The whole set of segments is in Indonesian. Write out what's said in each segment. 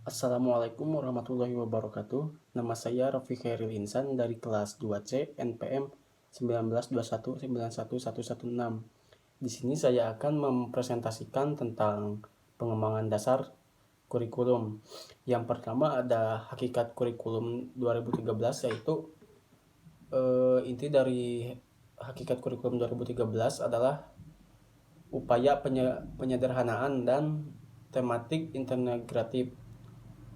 Assalamualaikum warahmatullahi wabarakatuh. Nama saya Raffi Khairil Insan dari kelas 2C NPM 1921911116. Di sini saya akan mempresentasikan tentang pengembangan dasar kurikulum. Yang pertama ada hakikat kurikulum 2013, yaitu inti dari hakikat kurikulum 2013 adalah upaya penyederhanaan dan tematik integratif.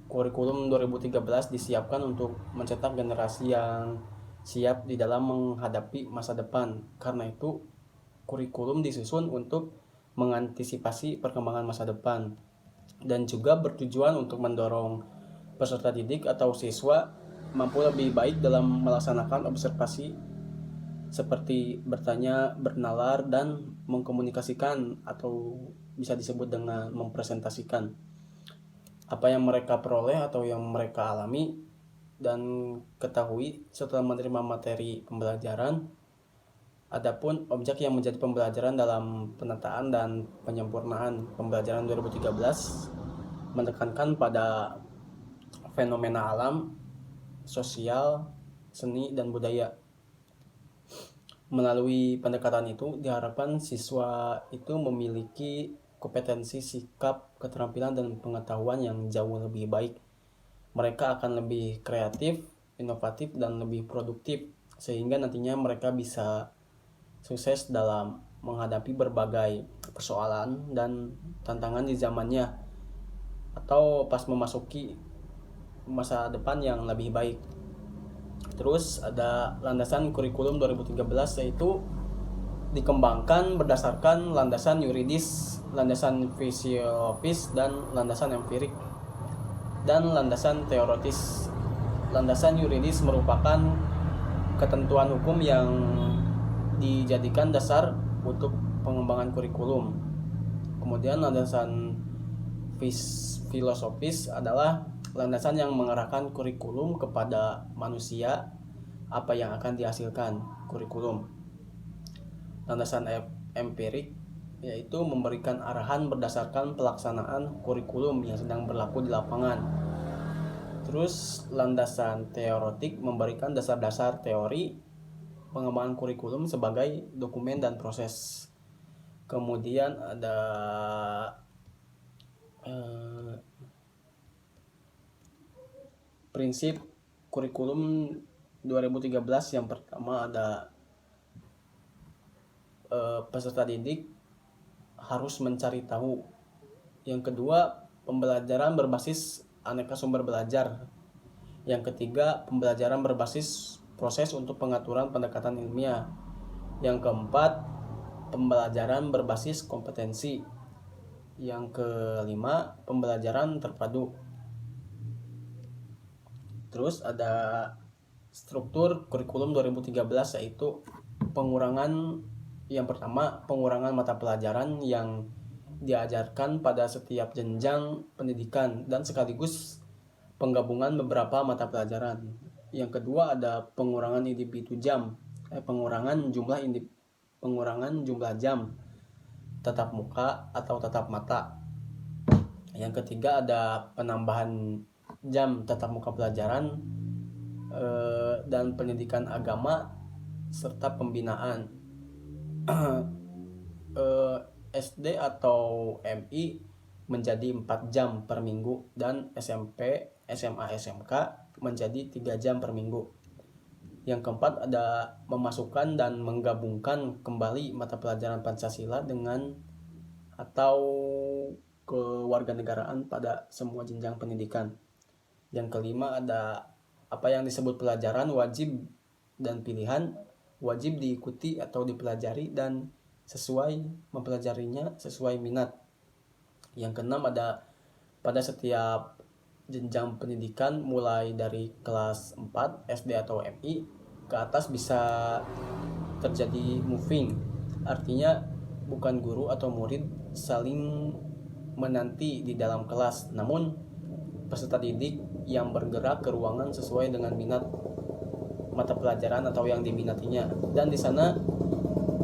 Kurikulum 2013 disiapkan untuk mencetak generasi yang siap di dalam menghadapi masa depan. Karena itu, kurikulum disusun untuk mengantisipasi perkembangan masa depan dan juga bertujuan untuk mendorong peserta didik atau siswa mampu lebih baik dalam melaksanakan observasi seperti bertanya, bernalar, dan mengkomunikasikan atau bisa disebut dengan mempresentasikan apa yang mereka peroleh atau yang mereka alami dan ketahui setelah menerima materi pembelajaran. Adapun objek yang menjadi pembelajaran dalam penataan dan penyempurnaan pembelajaran 2013 menekankan pada fenomena alam, sosial, seni, dan budaya. Melalui pendekatan itu diharapkan siswa itu memiliki kompetensi, sikap, keterampilan, dan pengetahuan yang jauh lebih baik. Mereka akan lebih kreatif, inovatif, dan lebih produktif, sehingga nantinya mereka bisa sukses dalam menghadapi berbagai persoalan dan tantangan di zamannya, atau pas memasuki masa depan yang lebih baik. Terus ada landasan kurikulum 2013, yaitu dikembangkan berdasarkan landasan yuridis, landasan fisiologis, dan landasan empirik, dan landasan teoritis. Landasan yuridis merupakan ketentuan hukum yang dijadikan dasar untuk pengembangan kurikulum. Kemudian landasan filosofis adalah landasan yang mengarahkan kurikulum kepada manusia, apa yang akan dihasilkan kurikulum. Landasan empirik yaitu memberikan arahan berdasarkan pelaksanaan kurikulum yang sedang berlaku di lapangan. Terus landasan teoretik memberikan dasar-dasar teori pengembangan kurikulum sebagai dokumen dan proses. Kemudian ada prinsip kurikulum 2013. Yang pertama ada peserta didik harus mencari tahu. Yang kedua, pembelajaran berbasis aneka sumber belajar. Yang ketiga, pembelajaran berbasis proses untuk pengaturan pendekatan ilmiah. Yang keempat, pembelajaran berbasis kompetensi. Yang kelima, pembelajaran terpadu. Terus ada struktur kurikulum 2013, yaitu yang pertama, pengurangan mata pelajaran yang diajarkan pada setiap jenjang pendidikan dan sekaligus penggabungan beberapa mata pelajaran. Yang kedua ada pengurangan jumlah jam tatap muka atau tatap mata. Yang ketiga ada penambahan jam tatap muka pelajaran dan pendidikan agama serta pembinaan. SD atau MI menjadi 4 jam per minggu dan SMP, SMA, SMK menjadi 3 jam per minggu. Yang keempat ada memasukkan dan menggabungkan kembali mata pelajaran Pancasila dengan atau kewarganegaraan pada semua jenjang pendidikan. Yang kelima ada apa yang disebut pelajaran wajib dan pilihan, wajib diikuti atau dipelajari dan sesuai mempelajarinya sesuai minat. Yang keenam ada pada setiap jenjang pendidikan mulai dari kelas 4 SD atau MI ke atas bisa terjadi moving. Artinya bukan guru atau murid saling menanti di dalam kelas, namun peserta didik yang bergerak ke ruangan sesuai dengan minat mata pelajaran atau yang diminatinya, dan di sana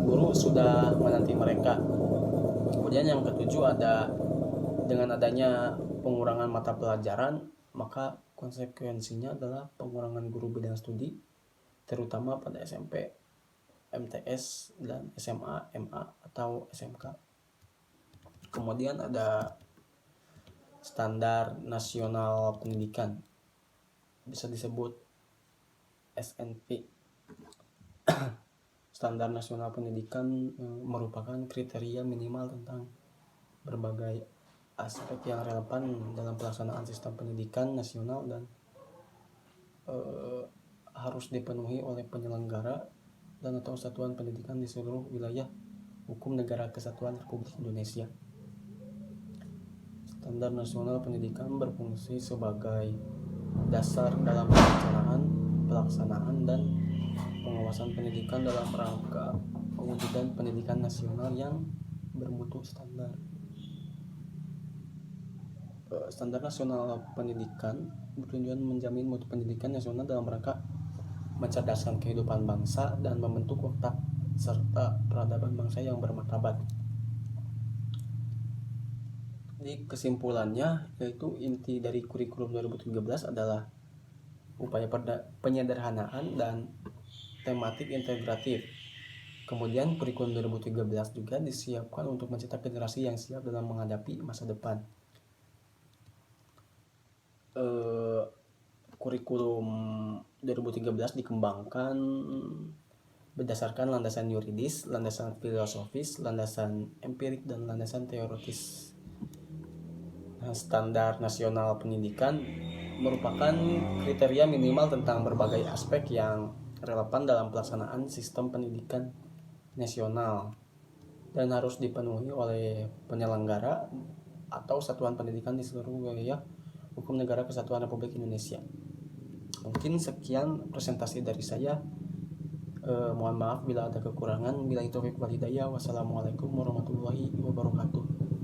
guru sudah menanti mereka. Kemudian yang ketujuh ada dengan adanya pengurangan mata pelajaran, maka konsekuensinya adalah pengurangan guru bidang studi, terutama pada SMP, MTS, dan SMA, MA, atau SMK. Kemudian ada standar nasional pendidikan, bisa disebut SNP. Standar nasional pendidikan merupakan kriteria minimal tentang berbagai aspek yang relevan dalam pelaksanaan sistem pendidikan nasional dan harus dipenuhi oleh penyelenggara dan atau satuan pendidikan di seluruh wilayah hukum Negara Kesatuan Republik Indonesia. Standar nasional pendidikan berfungsi sebagai dasar dalam perencanaan, pelaksanaan, dan pengawasan pendidikan dalam rangka mewujudkan pendidikan nasional yang bermutu standar. Standar nasional pendidikan bertujuan menjamin mutu pendidikan nasional dalam rangka mencerdaskan kehidupan bangsa dan membentuk watak serta peradaban bangsa yang bermartabat. Jadi kesimpulannya, yaitu inti dari kurikulum 2013 adalah upaya penyederhanaan dan tematik integratif. Kemudian kurikulum 2013 juga disiapkan untuk mencetak generasi yang siap dalam menghadapi masa depan. Kurikulum 2013 dikembangkan berdasarkan landasan yuridis, landasan filosofis, landasan empirik, dan landasan teoritis. Standar nasional pendidikan merupakan kriteria minimal tentang berbagai aspek yang relevan dalam pelaksanaan sistem pendidikan nasional dan harus dipenuhi oleh penyelenggara atau satuan pendidikan di seluruh wilayah hukum Negara Kesatuan Republik Indonesia. Mungkin sekian presentasi dari saya. Mohon maaf bila ada kekurangan. Billahi taufiq wal hidayah. Wassalamualaikum warahmatullahi wabarakatuh.